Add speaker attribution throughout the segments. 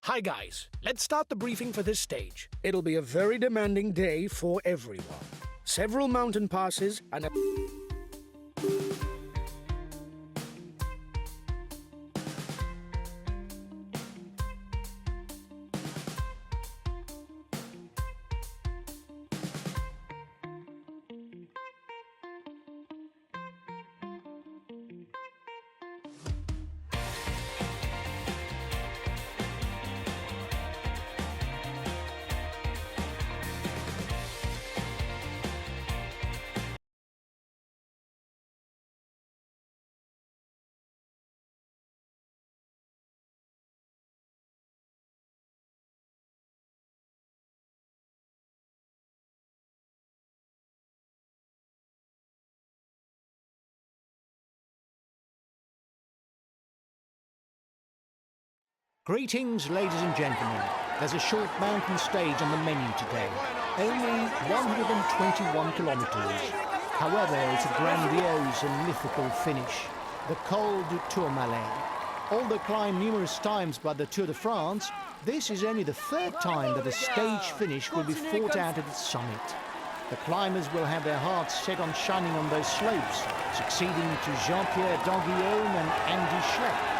Speaker 1: Hi guys, let's start the briefing for this stage. It'll be a very demanding day for everyone. Several mountain passes and a...
Speaker 2: Greetings, ladies and gentlemen. There's a short mountain stage on the menu today. Only 121 kilometres. However, it's a grandiose and mythical finish. The Col du Tourmalet. Although climbed numerous times by the Tour de France, this is only the third time that a stage finish will be fought out at its summit. The climbers will have their hearts set on shining on those slopes, succeeding to Jean-Pierre d'Anguillaume and Andy Schleck,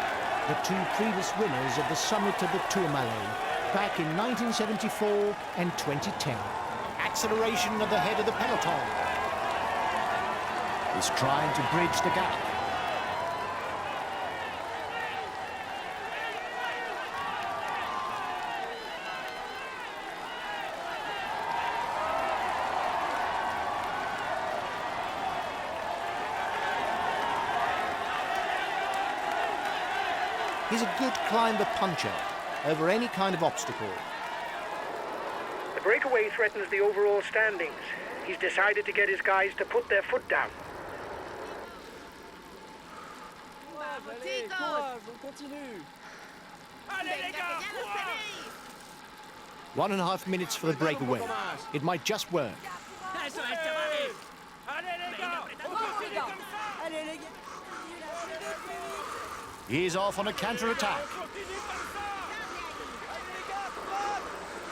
Speaker 2: the two previous winners of the summit of the Tourmalet, back in 1974 and 2010. Acceleration at the head of the peloton. Is trying to bridge the gap. He's a good climber puncher over any kind of obstacle.
Speaker 1: The breakaway threatens the overall standings. He's decided to get his guys to put their foot down.
Speaker 2: 1.5 minutes for the breakaway. It might just work. He's off on a counter-attack.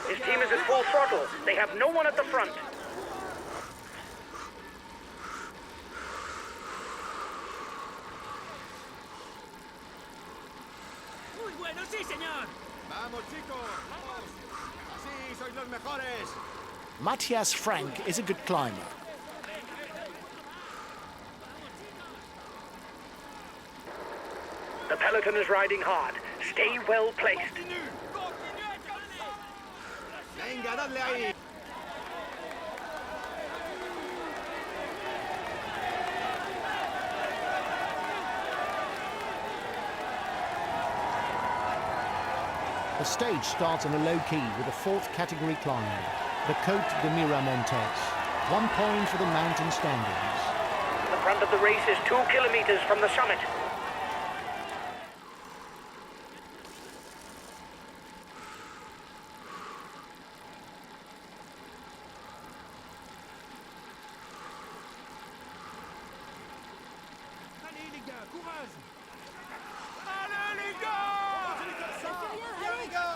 Speaker 1: His team is at full throttle. They have no one at the front.
Speaker 3: Muy bueno, sí, señor.
Speaker 4: Vamos, chicos. Vamos. Así sois los mejores.
Speaker 2: Matthias Frank is a good climber.
Speaker 1: The peloton is riding hard. Stay well placed.
Speaker 4: Venga, dadle ahí.
Speaker 2: The stage starts on a low key with a fourth category climb, the Côte de Miramontes. 1 point for the mountain standings.
Speaker 1: The front of the race is 2 kilometers from the summit.
Speaker 4: Allez, les gars, courage. Allez, les gars. Allez, les gars.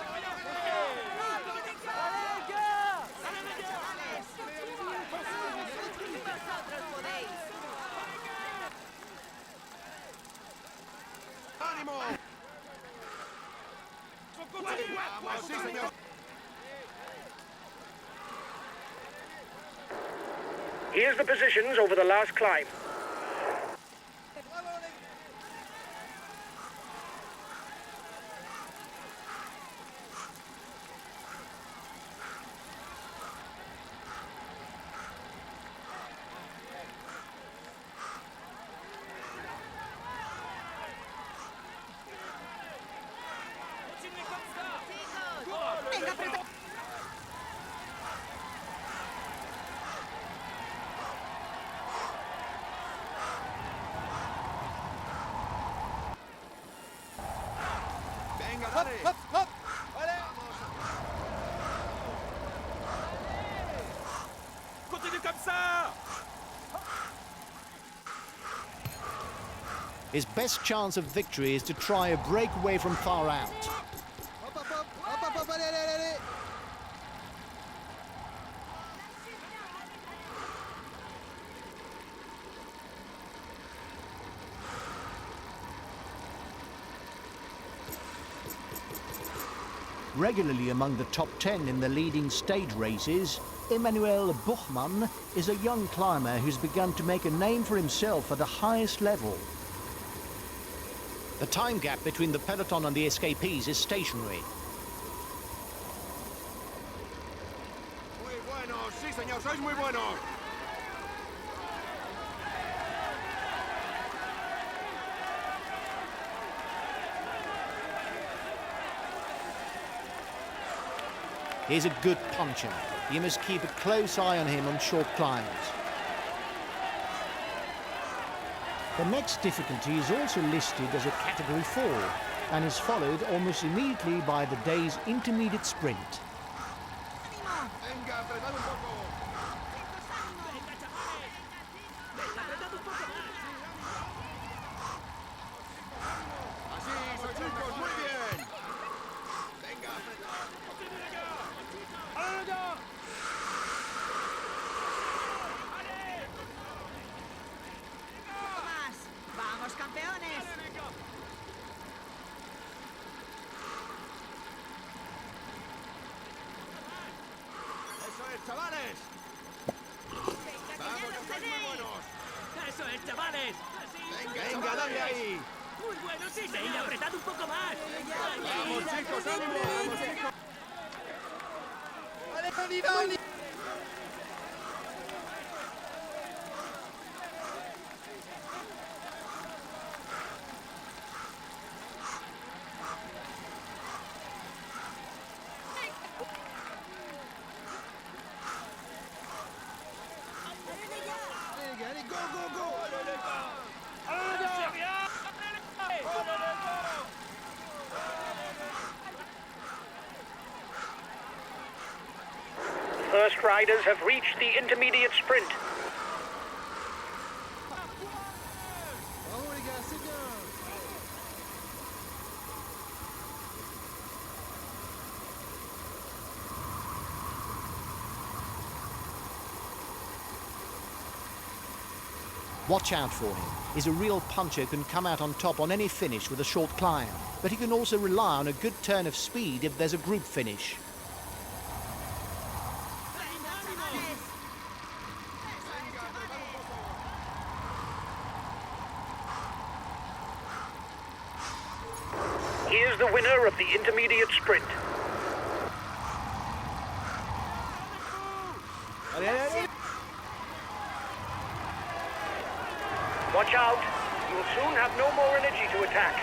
Speaker 4: ¡Ánimo! ¡Vamos, sí, señor!
Speaker 1: Here's the positions over the last climb.
Speaker 4: Venga, dale. ¡Hop, hop! ¡Vale! Continue comme ça!
Speaker 2: His best chance of victory is to try a breakaway from far out.
Speaker 4: Hop, hop, hop, hop!
Speaker 2: Regularly among the top 10 in the leading stage races, Emmanuel Buchmann is a young climber who's begun to make a name for himself at the highest level. The time gap between the peloton and the escapees is stationary.
Speaker 4: Muy buenos, sí señor, sois muy buenos.
Speaker 2: He's a good puncher. You must keep a close eye on him on short climbs. The next difficulty is also listed as a Category 4 and is followed almost immediately by the day's intermediate sprint.
Speaker 4: Venga, apretad un poco.
Speaker 3: Venga, chavales. Venga, apretad un poco más.
Speaker 4: Así, sois chicos, muy bien. Venga, apretad. ¡Venga!
Speaker 5: más! ¡Vamos, campeones!
Speaker 4: ¡Eso es, chavales!
Speaker 5: ¡Venga, que ya
Speaker 4: ¡Vamos,
Speaker 5: lo
Speaker 4: que sois muy
Speaker 5: tenéis!
Speaker 4: buenos!
Speaker 3: Eso es, chavales. Así,
Speaker 4: ¡Venga, venga, dale ahí!
Speaker 3: Muy bueno, sí, señor. Venga, apretad un poco más.
Speaker 4: ¡Vamos, chicos, ánimo! ¡Vamos, chicos! ¡Dale, Dani, Dani! Venga, Dani, go, go, go!
Speaker 6: First riders have reached the intermediate sprint.
Speaker 4: Vamos, les gars, c'est bien!
Speaker 2: Watch out for him. He's a real puncher who can come out on top on any finish with a short climb, but he can also rely on a good turn of speed if there's a group finish.
Speaker 5: ¡Venga, chavales! ¡Eso es, chavales!
Speaker 6: Here's the winner of the intermediate sprint. Watch out. You'll soon have no more energy to attack.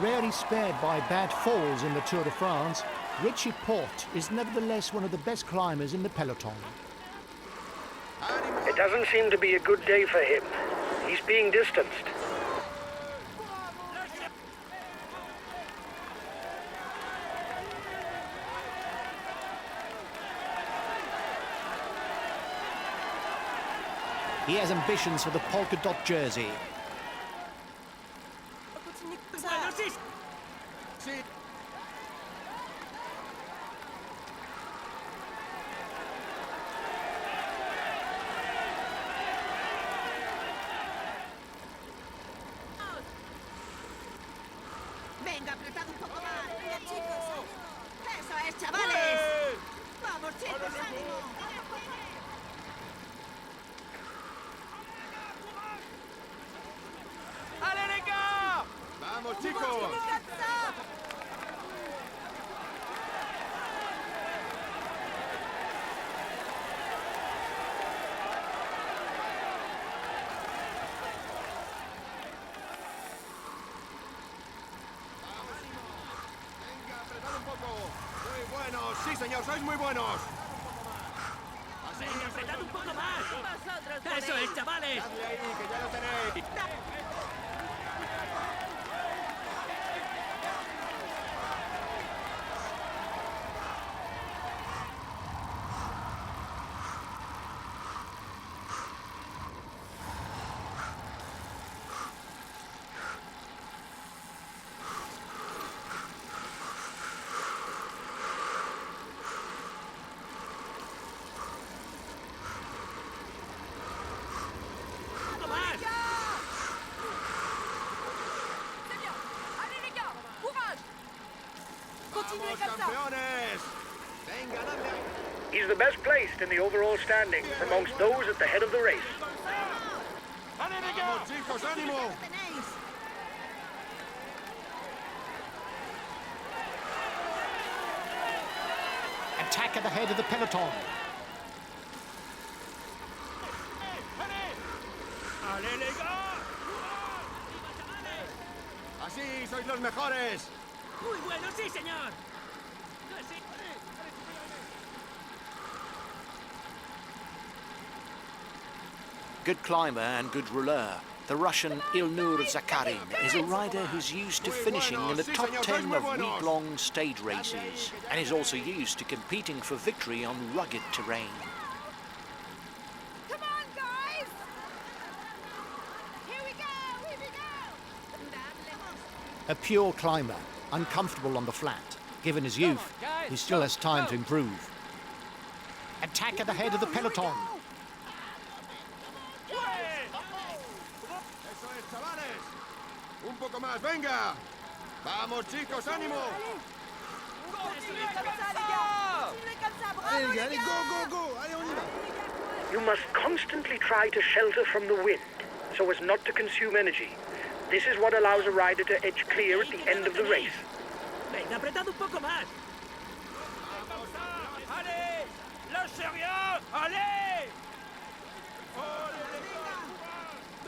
Speaker 2: Rarely spared by bad falls in the Tour de France, Richie Porte is nevertheless one of the best climbers in the peloton.
Speaker 6: It doesn't seem to be a good day for him. He's being distanced.
Speaker 2: He has ambitions for the polka dot jersey.
Speaker 3: Bueno, sí.
Speaker 4: Sí.
Speaker 5: Venga, apretad un poco más. Venga, chicos, ánimo. Eso es, chavales. Vamos, chicos, ánimo.
Speaker 4: ¡Ale, les gars! ¡Vamos, chicos! Venga, apretad un poco. Muy buenos, sí señor, sois muy buenos. Así,
Speaker 3: Venga, apretad un poco más.
Speaker 5: Vosotros
Speaker 3: Eso es, chavales.
Speaker 4: dadle ahí, que ya lo tenéis. ¡Vamos, campeones! ¡Venga, dadle ahí!
Speaker 6: He's the best placed in the overall standings amongst those at the head of the race.
Speaker 4: ¡Vamos, chicos, ánimo!
Speaker 5: Lo tenéis.
Speaker 2: Attack at the head of the peloton.
Speaker 3: ¡Allez, les gars!
Speaker 4: ¡Así sois los mejores!
Speaker 3: Muy bueno, sí, señor. Sí.
Speaker 7: Good climber and good rouleur, the Russian Ilnur Zakarin is a rider who's used to finishing in the top 10 of week-long stage races and is also used to competing for victory on rugged terrain.
Speaker 5: Come on, guys! Here we go! Here we go!
Speaker 2: A pure climber, uncomfortable on the flat. Given his youth, he still has time to improve. Attack at the head of the peloton.
Speaker 4: ¡Eso es, chavales! ¡Un poco más, venga! ¡Vamos, chicos, ánimo!
Speaker 5: Continuez comme ça, les gars! Continuez comme ça, bravo,
Speaker 4: Allez,
Speaker 5: les
Speaker 4: allez,
Speaker 5: gars!
Speaker 4: go, go, go! Allez, on y va!
Speaker 6: You must constantly try to shelter from the wind so as not to consume energy. This is what allows a rider to edge clear at the end of the race.
Speaker 3: Venga, apretad un poco más. ¡Allez! ¡Lâchez rien! ¡Allez!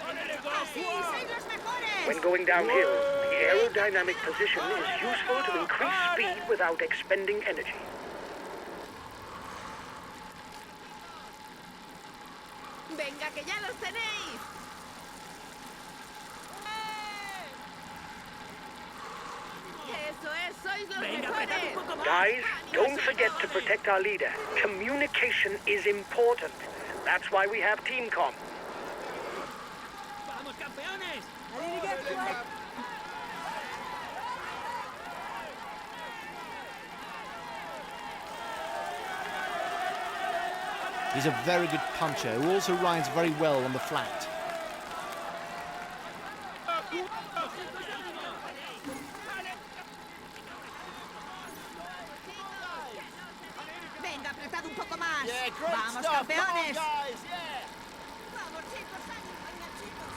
Speaker 3: ¡Allez, les gars!
Speaker 5: ¡Sí, sois los mejores!
Speaker 6: When going downhill, the aerodynamic position is useful to increase speed without expending energy.
Speaker 5: ¡Venga, que ya los tenéis! ¡Eso es, sois los
Speaker 3: Venga, apretad un
Speaker 5: mejores!
Speaker 3: poco más.
Speaker 6: Guys, don't forget to protect our leader. Communication is important. That's why we have team comm.
Speaker 3: ¡Vamos, campeones!
Speaker 5: Allez, les gars, courez!
Speaker 2: He's a very good puncher who also rides very well on the flat.
Speaker 5: Venga, apretad un poco más. Vamos, campeones. Vamos, chicos, ánimo. Venga, chicos.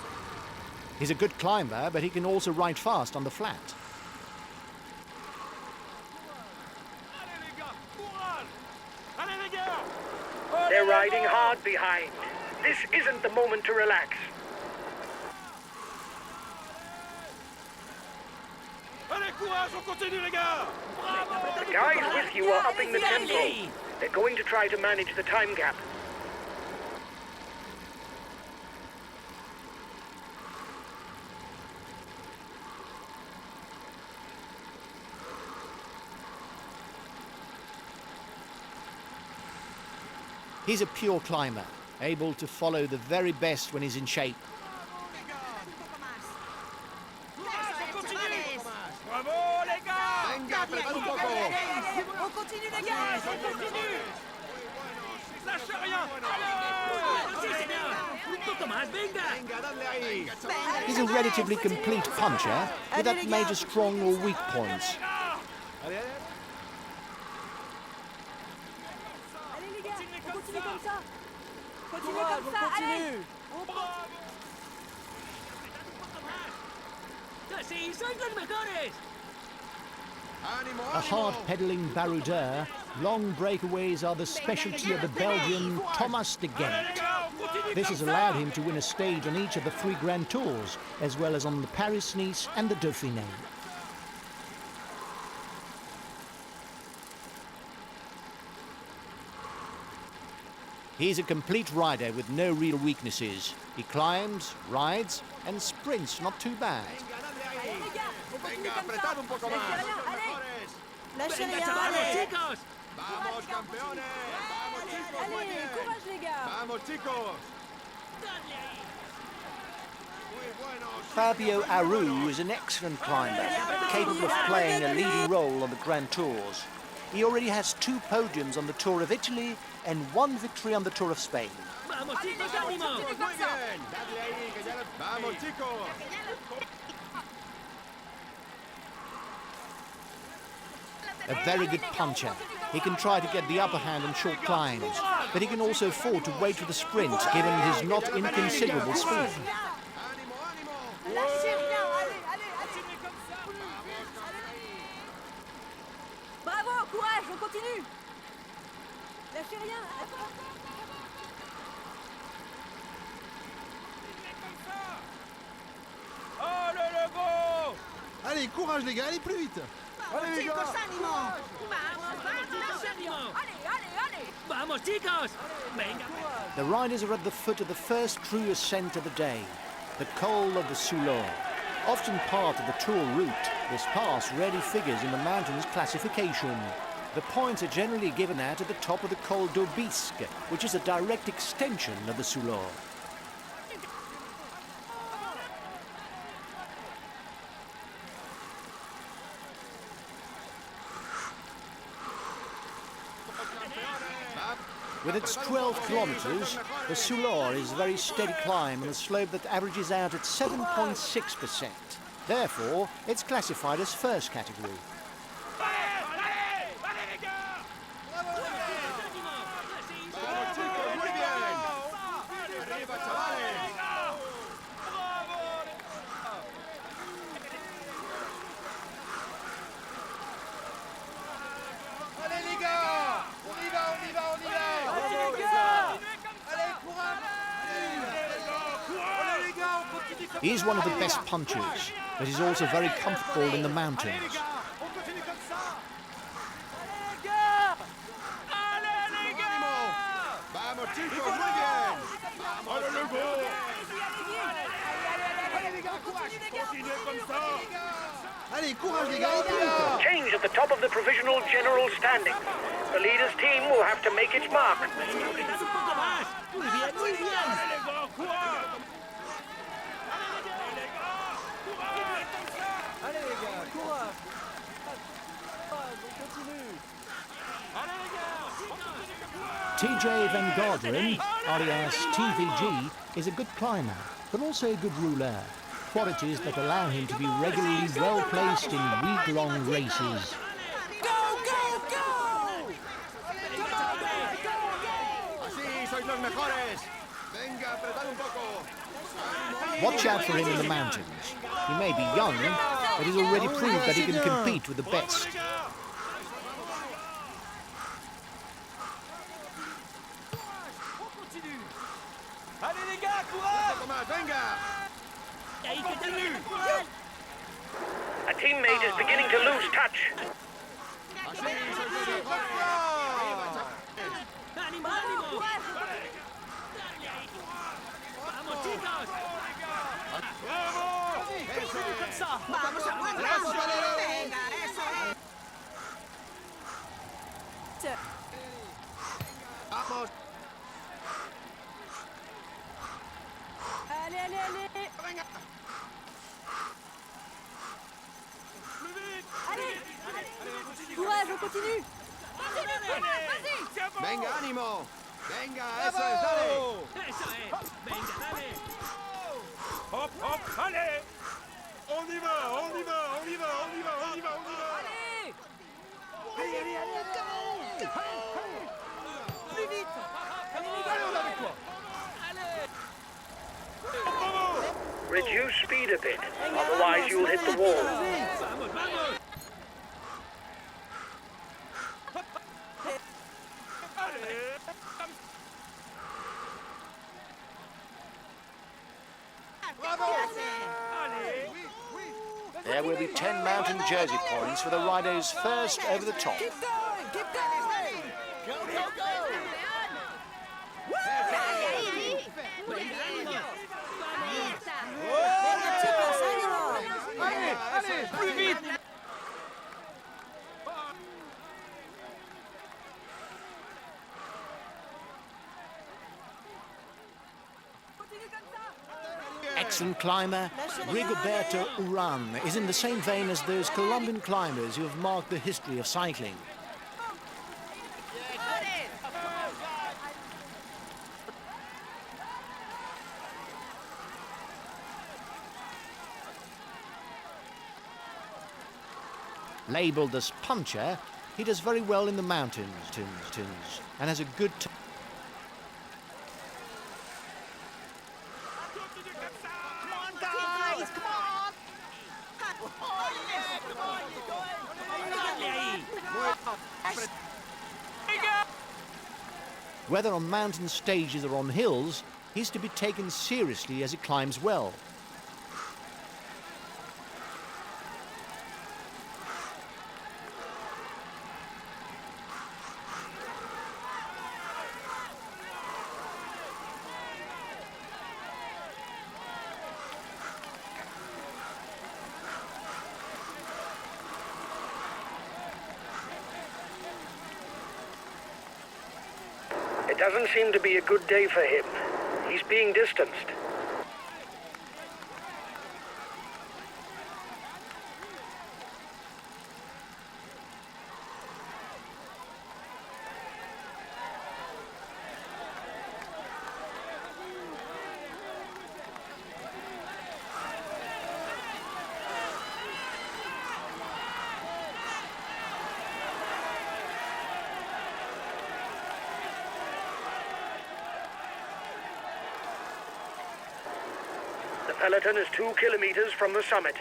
Speaker 2: He's a good climber, but he can also ride fast on the flat.
Speaker 6: They're riding hard behind. This isn't the moment to relax. The guys with you are upping the tempo. They're going to try to manage the time gap.
Speaker 2: He's a pure climber, able to follow the very best when he's in shape.
Speaker 5: Un poco más. Eso es, chavales.
Speaker 3: ¡Bravo, les gars!
Speaker 4: ¡Venga, apretad un poco!
Speaker 5: On continue, les gars. On continue.
Speaker 3: ¡Lâchez rien! ¡Allez! ¡Sí, señor! ¡Un poco más, venga!
Speaker 4: ¡Venga, dadle ahí!
Speaker 2: He's a relatively complete puncher without major strong or weak points.
Speaker 4: Allez, allez.
Speaker 5: Allez, les gars, on continue comme ça. Continuez comme ça, allez.
Speaker 3: ¡Sí, sois los mejores!
Speaker 4: ¡Ánimo,
Speaker 2: A
Speaker 4: ánimo!
Speaker 2: hard-pedaling baroudeur, long breakaways are the specialty of the Belgian Thomas de Ghent. This has allowed him to win a stage on each of the 3 Grand Tours, as well as on the Paris-Nice and the Dauphiné. He's a complete rider with no real weaknesses. He climbs, rides, and sprints not too bad.
Speaker 4: Venga, apretad un poco más. ¡Sois los mejores!
Speaker 5: Lâchez
Speaker 3: ¡Venga,
Speaker 5: rien,
Speaker 3: chavales,
Speaker 5: allez.
Speaker 3: chicos!
Speaker 4: ¡Vamos, campeones! ¡Vamos, chicos! Muy bien.
Speaker 5: Courage, les gars.
Speaker 4: ¡Vamos, chicos! Muy buenos.
Speaker 7: Fabio Aru is an excellent climber, capable of playing a leading role on the Grand Tours. He already has 2 podiums on the Tour of Italy and 1 victory on the Tour of Spain.
Speaker 3: ¡Vamos, chicos, ánimo!
Speaker 4: Muy bien. Dadle ahí, que ya lo... ¡Vamos, chicos!
Speaker 2: a very good puncher. He can try to get the upper hand on short climbs, but he can also afford to wait for the sprint, given his not inconsiderable speed.
Speaker 4: ¡Ánimo, ánimo!
Speaker 5: Lâchez rien, allez, allez, allez. Bravo, courage, on continue. Lâchez rien.
Speaker 3: Allez, le go!
Speaker 4: Allez, courage les gars, allez plus vite!
Speaker 5: Allez, chicos, ánimo.
Speaker 3: ¡Vamos, chicos! ¡Venga!
Speaker 7: The riders are at the foot of the first true ascent of the day, the col of the Soulor. Often part of the tour route, this pass rarely figures in the mountain's classification. The points are generally given out at the top of the col d'Aubisque, which is a direct extension of the Soulor. With its 12 kilometres, the Soulor is a very steady climb on a slope that averages out at 7.6%. Therefore, it's classified as first category.
Speaker 4: Muy bien! ¡Arriba, chavales! Allez les gars! On y va, on y va, on y va! Allez les gars! Allez, courage! Allez les gars, on continue comme
Speaker 2: He's one of the best punchers, but he's also very comfortable in the mountains.
Speaker 4: on continue comme ça! Vamos chicos, muy bien! Vamos, le go! Allez les gars, courage! Continuez comme ça! Allez, courage les gars, allez plus vite!
Speaker 6: Change at the top of the provisional general standing. The leader's team will have to make its mark.
Speaker 3: ¡Quizás un poco más! ¡Muy bien, muy bien!
Speaker 4: Allez les gars, courage! On continue!
Speaker 2: TJ Van Garderen, alias TVG, is a good climber, but also a good rouleur. Qualities that allow him to be regularly well placed in week-long races.
Speaker 4: Así sois los mejores! Venga, apretad un poco!
Speaker 2: Watch out for him in the mountains. He may be young, but he's already proved that he can compete with the best.
Speaker 3: ¡Allez, les gars, courage!
Speaker 4: Tomás, venga!
Speaker 6: A teammate is beginning to lose touch.
Speaker 4: Así sois los mejores!
Speaker 3: ¡Ánimo, ánimo! ¡Vamos, chicos!
Speaker 4: Eso es.
Speaker 5: Vamos a buen ritmo. Venga, eso es.
Speaker 4: Vamos,
Speaker 5: Allez, allez, allez.
Speaker 4: venga!
Speaker 5: Allez. Courage, on continue. Vas-y.
Speaker 4: Venga, ánimo! Venga, eso es, dale!
Speaker 3: ¡Eso es! ¡Venga, dale! ¡Hop, hop! ¡Allez! ¡On y va, on y va, on y va, on y va, on y va, on y va!
Speaker 5: Allez. Plus vite.
Speaker 4: Allez, on est avec toi!
Speaker 6: Reduce speed a bit, otherwise you'll hit the wall.
Speaker 3: ¡Vamos, vamos!
Speaker 7: There will be 10 mountain jersey points for the riders first over the top.
Speaker 5: Keep going. Keep going.
Speaker 4: Go, go, go!
Speaker 5: Venga, chicos, ánimo.
Speaker 4: Allez, allez, plus vite!
Speaker 2: Excellent climber, Rigoberto Urán is in the same vein as those Colombian climbers who have marked the history of cycling. Labelled as puncher, he does very well in the mountains and has a good time.
Speaker 5: Come on, guys, come on!
Speaker 2: Whether on mountain stages or on hills, he's to be taken seriously as he climbs well.
Speaker 6: It doesn't seem to be a good day for him. He's being distanced. The peloton is 2 kilometers from the summit.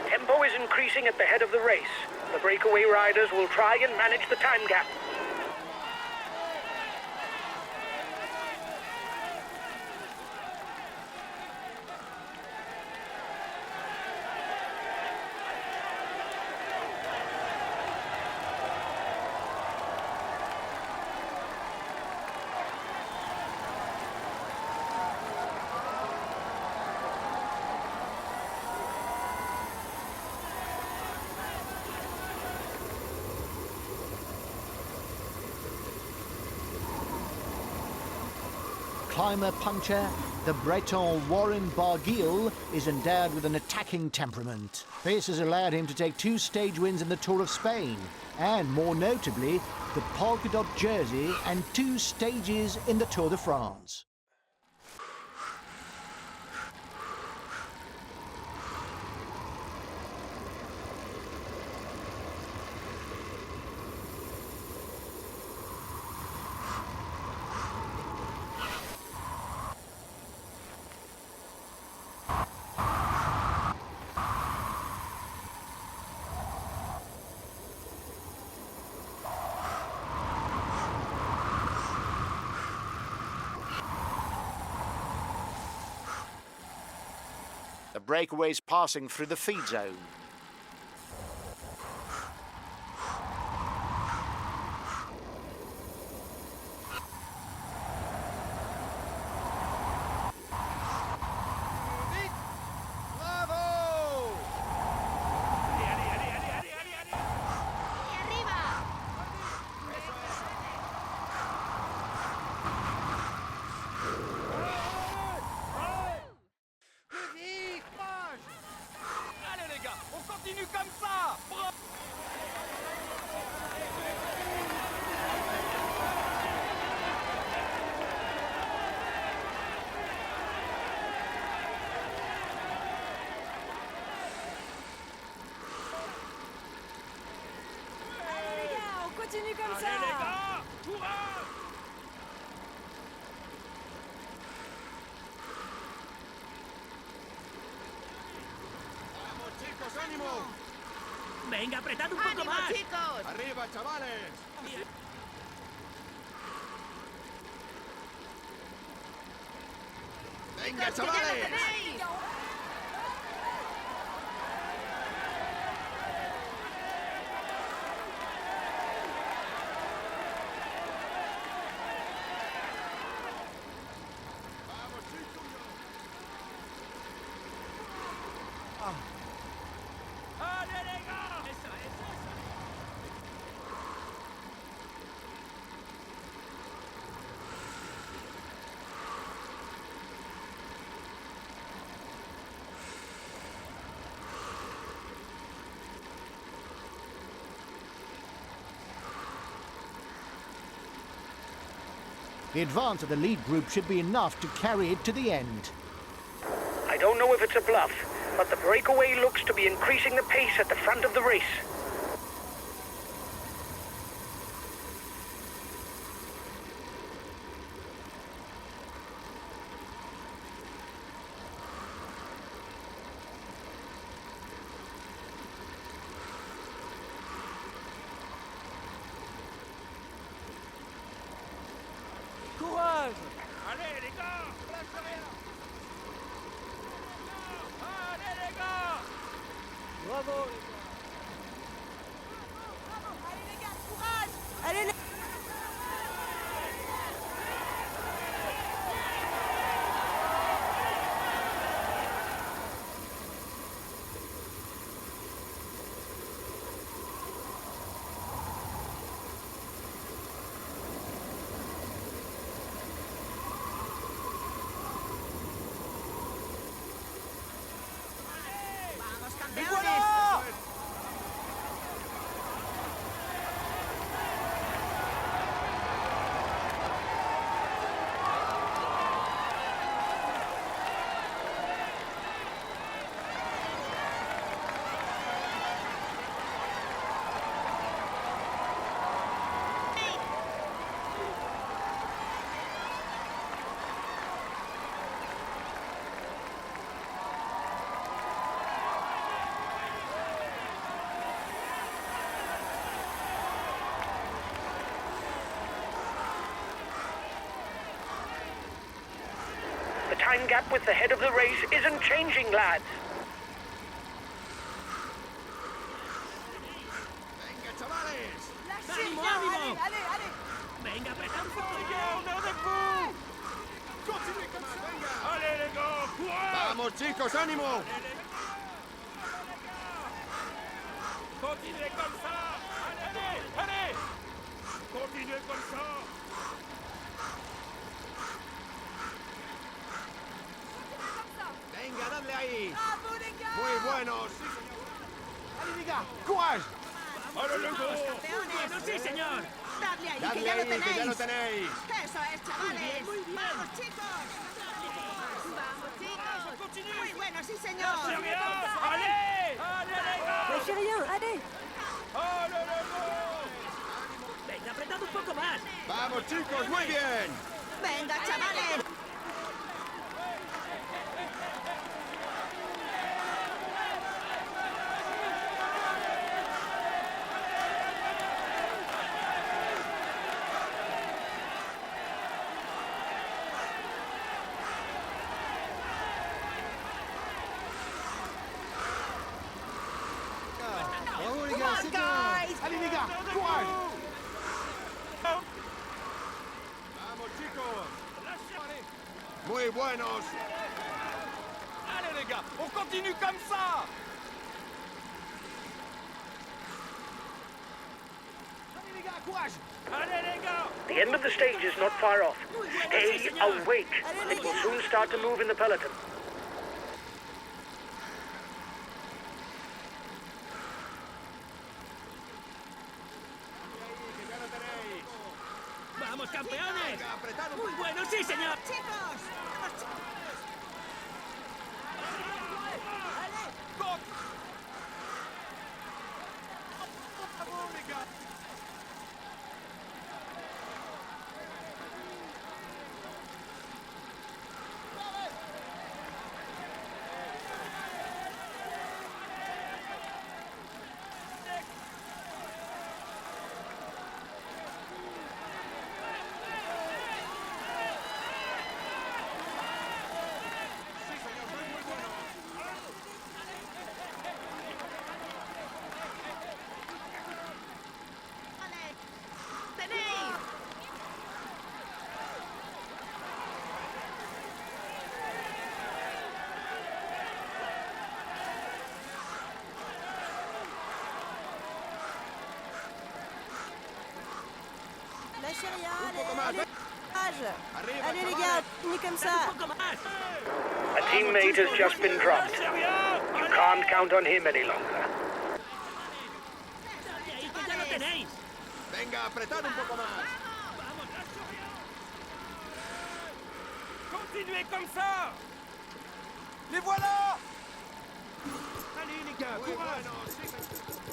Speaker 6: Tempo is increasing at the head of the race. The breakaway riders will try and manage the time gap.
Speaker 2: Climber puncher, the Breton Warren Barguil is endowed with an attacking temperament. This has allowed him to take 2 stage wins in the Tour of Spain, and more notably, the polka dot jersey and 2 stages in the Tour de France.
Speaker 7: The breakaway's passing through the feed zone.
Speaker 3: ¡Allez, les gars! ¡Courage!
Speaker 4: ¡Vamos, chicos, ánimo!
Speaker 3: Venga, apretad un poco
Speaker 5: ¡Ánimo,
Speaker 3: más.
Speaker 5: chicos!
Speaker 4: ¡Arriba, chavales! ¡Venga,
Speaker 5: ¡Que ya lo
Speaker 4: chavales!
Speaker 5: tenéis!
Speaker 4: ¡Vamos, chicos!
Speaker 3: ¡Allez, les gars! Eso, eso, eso.
Speaker 2: The advance of the lead group should be enough to carry it to the end.
Speaker 6: I don't know if it's a bluff, but the breakaway looks to be increasing the pace at the front of the race.
Speaker 3: Courage! Allez, les gars! Lâchez rien! Allez, les gars! Bravo, les gars!
Speaker 5: Allez, les gars, courage! Allez, les... ¡Vamos, campeones!
Speaker 6: The time gap with the head of the race isn't changing, lads.
Speaker 4: ¡Venga, chavales!
Speaker 3: ¡Ánimo, ánimo! Venga, apretad un poco más.
Speaker 4: ¡Continúe con más, venga!
Speaker 3: Allez, les gars! Courage!
Speaker 4: ¡Vamos, chicos, ánimo!
Speaker 3: Continuez comme ça! Allez, allez! Continuez comme ça!
Speaker 4: ¡Venga, dadle ahí! ¡Muy buenos! ¡Sí, señor! ¡Allez, les gars! ¡Courage!
Speaker 3: ¡Allez, les gars!
Speaker 5: campeones!
Speaker 3: Bueno, sí, señor!
Speaker 5: ¡Dadle ahí, que
Speaker 4: ¡Dadle
Speaker 5: ya lo
Speaker 4: ahí, que ya lo
Speaker 5: tenéis!
Speaker 4: tenéis!
Speaker 5: ¡Eso es, chavales!
Speaker 3: Muy bien.
Speaker 5: ¡Vamos, chicos! ¡Vamos, chicos!
Speaker 3: Continue.
Speaker 5: ¡Muy bueno, sí,
Speaker 3: ¡Lâchez
Speaker 5: señor!
Speaker 3: rien! Allez! Allez, les gars!
Speaker 5: ¡Lâchez rien! ¡Allez!
Speaker 3: ¡Allez, les gars! Venga, apretad un poco más.
Speaker 4: ¡Vamos, chicos, muy bien!
Speaker 5: ¡Venga, chavales!
Speaker 4: ¡Vamos, les
Speaker 5: Come on, guys!
Speaker 4: ¡Allez, les gars! ¡Courage! ¡Vamos, chicos! ¡Muy buenos!
Speaker 3: Allez, les gars, on continue comme ça.
Speaker 4: ¡Allez, les gars! ¡Courage!
Speaker 3: Allez, les gars!
Speaker 6: The end of the stage is not far off. Stay awake. It will soon start to move in the peloton.
Speaker 4: ¡Que ya lo tenéis!
Speaker 3: ¡Vamos, campeones!
Speaker 4: ¡Venga, apretad un
Speaker 3: ¡Muy bueno, sí, señor!
Speaker 5: ¡Chicos! ¡Vamos, chicos! Lâchez rien,
Speaker 4: Un poco
Speaker 5: allez,
Speaker 4: más.
Speaker 5: allez,
Speaker 4: Arriba,
Speaker 5: allez les
Speaker 4: chavales.
Speaker 5: gars, ni comme ça.
Speaker 6: A teammate has just been dropped. You can't count on him any longer.
Speaker 4: Venga, apretad un poco más.
Speaker 3: Continuez comme ça.
Speaker 4: ¡Les voilà!
Speaker 3: Allez les gars,
Speaker 4: Muy
Speaker 3: courage.
Speaker 4: bueno, sí, señor.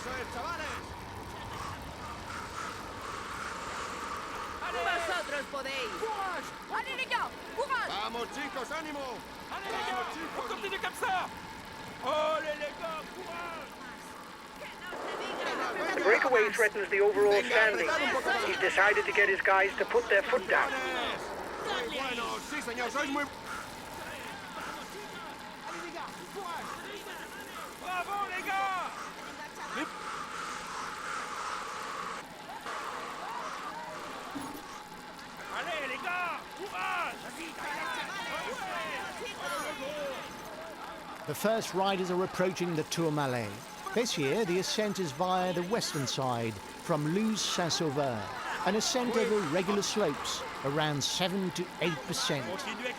Speaker 4: Eso es, chavales.
Speaker 5: Vosotros podéis. Allez les gars, courage.
Speaker 4: Vamos, chicos, ánimo.
Speaker 3: Allez les gars, on continue comme ça. Allez les gars, courage.
Speaker 6: The breakaway threatens the overall standing. He's decided to get his guys to put their foot down.
Speaker 4: Muy buenos, sí, señor, sois muy...
Speaker 3: Bravo les gars. Allez les gars, courage.
Speaker 2: The first riders are approaching the Tourmalet. This year, the ascent is via the western side from Luz-Saint-Sauveur, an ascent over regular slopes, around 7 to 8%,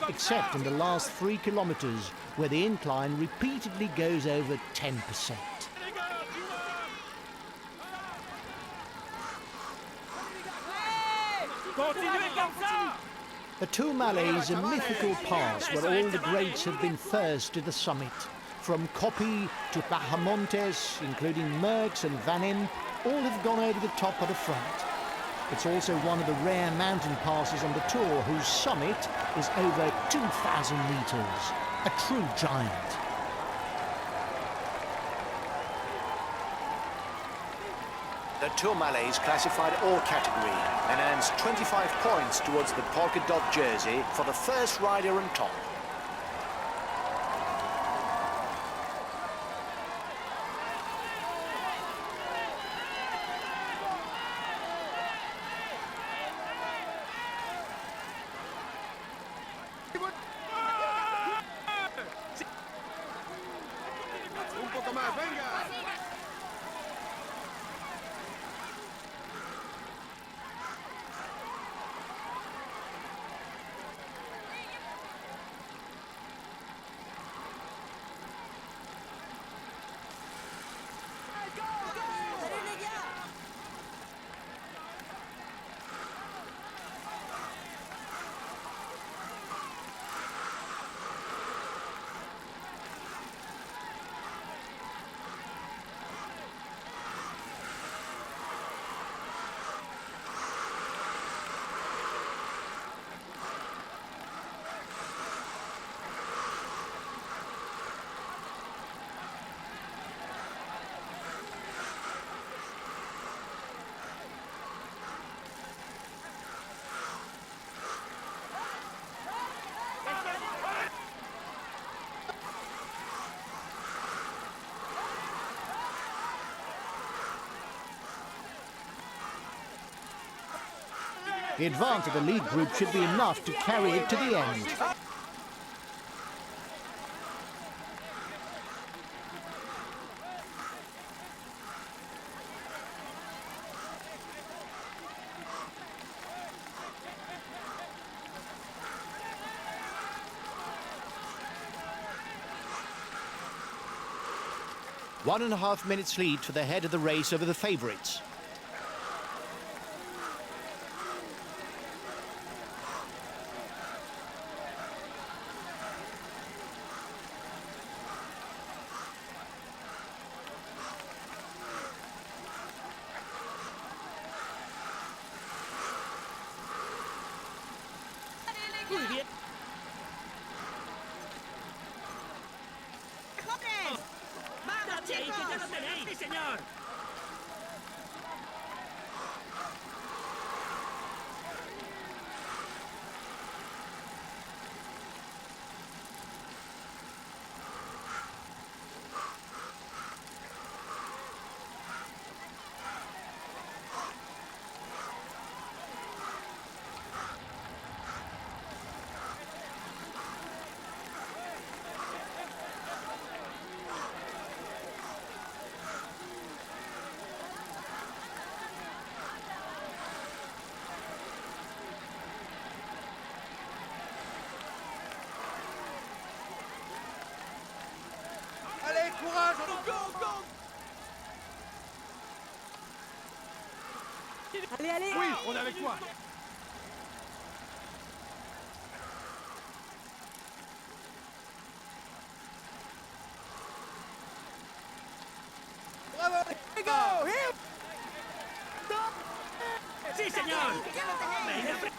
Speaker 2: except in the last 3 kilometers, where the incline repeatedly goes over 10%.
Speaker 3: Continuez comme ça.
Speaker 2: The Tourmalet is a mythical pass where all the greats have been first to the summit. From Copy to Bahamontes, including Merckx and Van Imp, all have gone over the top of the front. It's also one of the rare mountain passes on the Tour whose summit is over 2,000 meters. A true giant.
Speaker 7: The Tourmalet is classified all category and earns 25 points towards the polka dot jersey for the first rider on top.
Speaker 4: Un poco más, venga.
Speaker 5: Allez les gars.
Speaker 2: The advance of the lead group should be enough to carry it to the end. One and a half minutes lead for the head of the race over the favourites.
Speaker 5: ¡Jóvenes! ¡Vamos, chicos!
Speaker 3: Sí, señor.
Speaker 4: Allez, courage, go, go.
Speaker 5: Allez, allez.
Speaker 4: Oui, on est avec toi. Bravo, les
Speaker 3: go! Here! Sí, señor. Venga,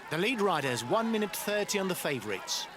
Speaker 7: The lead riders 1 minute 30 on the favourites.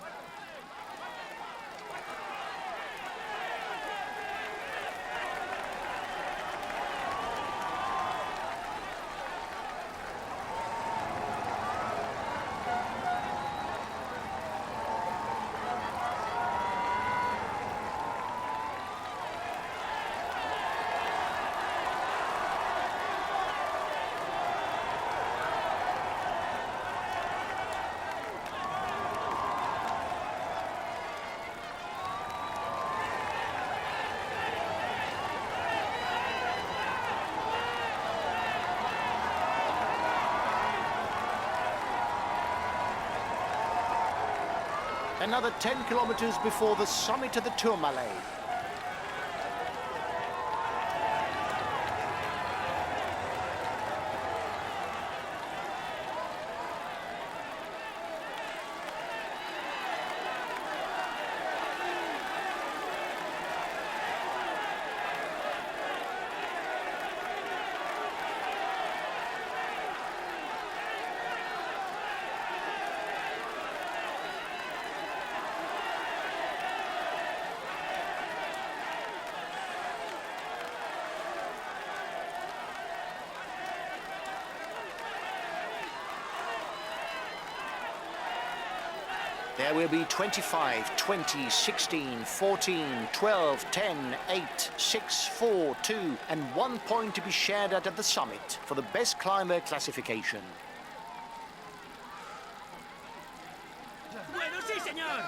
Speaker 7: Another 10 kilometres before the summit of the Tourmalet. There will be 25, 20, 16, 14, 12, 10, 8, 6, 4, 2 and 1 point to be shared at the summit for the best climber classification.
Speaker 3: Bueno, sí, señor.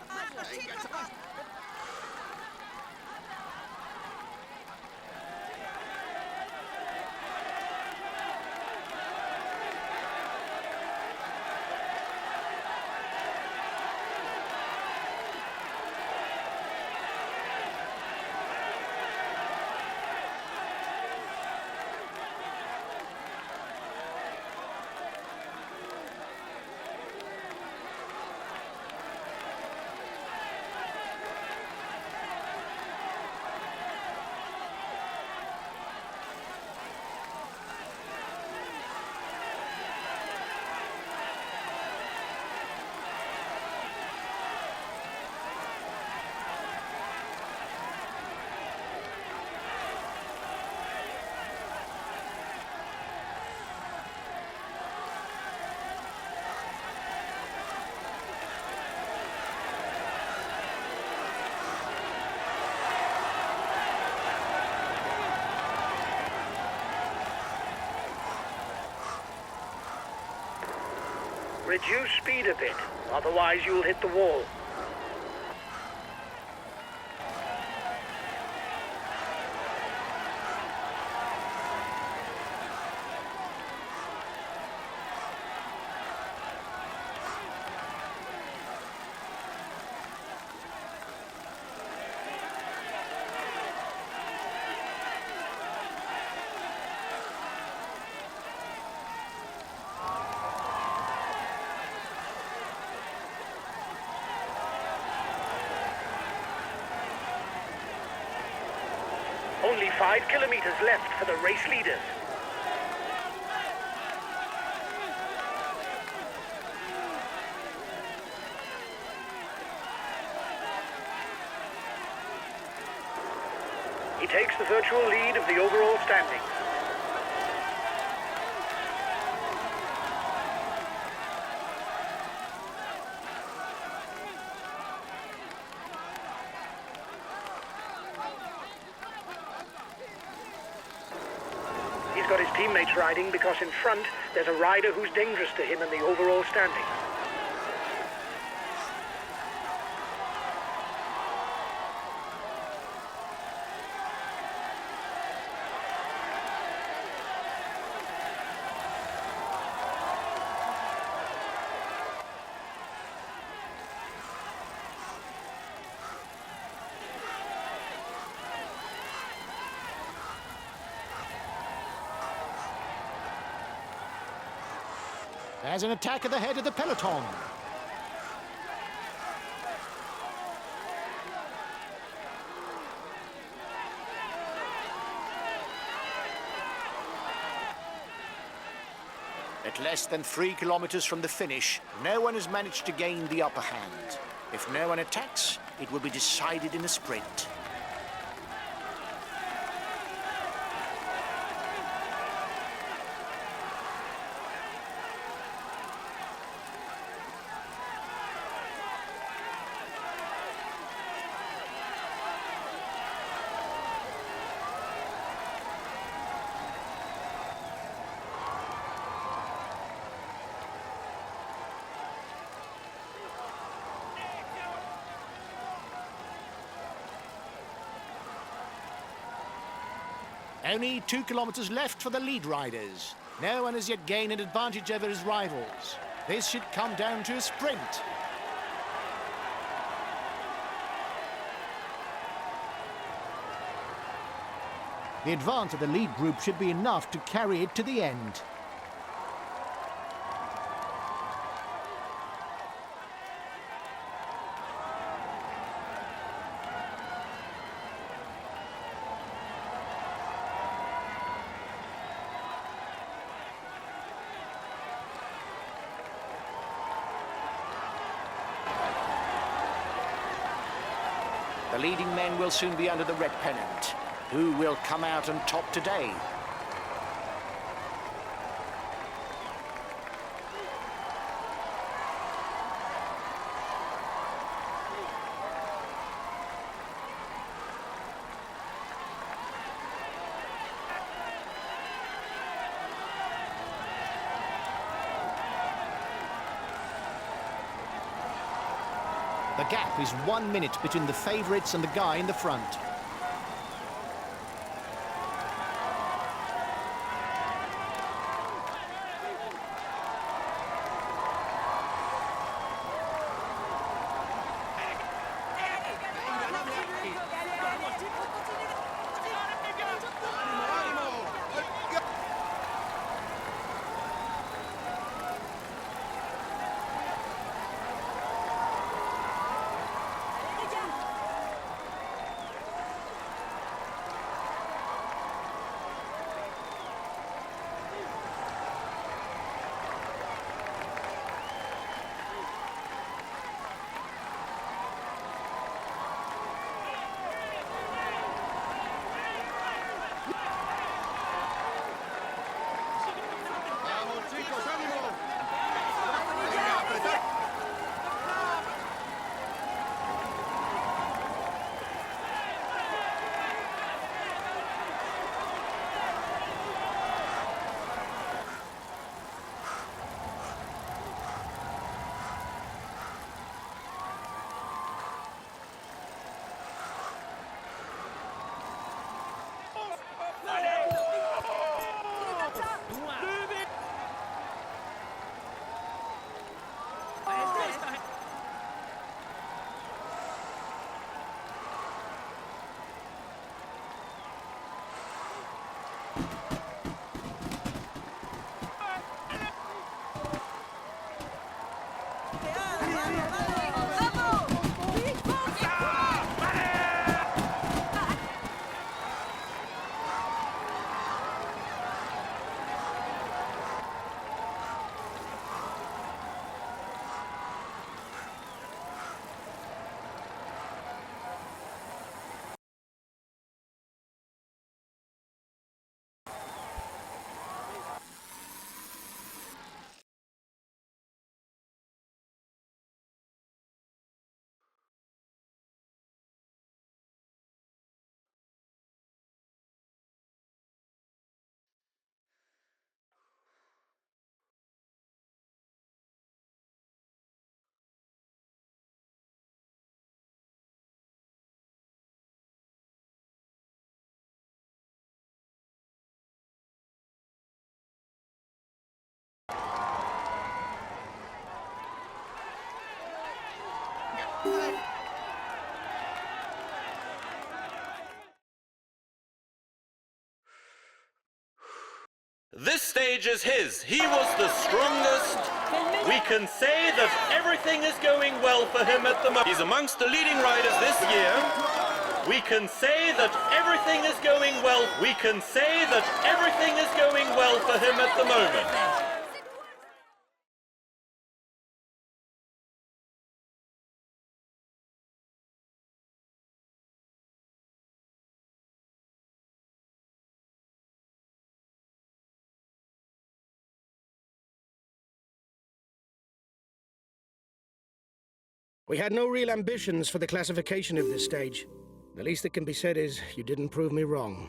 Speaker 5: ¡Vamos, chicos!
Speaker 6: Reduce speed a bit, otherwise you'll hit the wall. Only 5 kilometers left for the race leaders. He takes the virtual lead of the overall standings. He's got his teammates riding because in front there's a rider who's dangerous to him in the overall standings.
Speaker 2: There's an attack at the head of the peloton.
Speaker 7: At less than 3 kilometers from the finish, no one has managed to gain the upper hand. If no one attacks, it will be decided in a sprint.
Speaker 2: Only 2 kilometers left for the lead riders. No one has yet gained an advantage over his rivals. This should come down to a sprint. The advance of the lead group should be enough to carry it to the end.
Speaker 7: The leading men will soon be under the red pennant. Who will come out on top today?
Speaker 2: The gap is 1 minute between the favourites and the guy in the front.
Speaker 8: This stage is his. He was the strongest. We can say that everything is going well for him at the moment. He's amongst the leading riders this year. We can say that everything is going well. We can say that everything is going well for him at the moment.
Speaker 1: We had no real ambitions for the classification of this stage. The least that can be said is you didn't prove me wrong.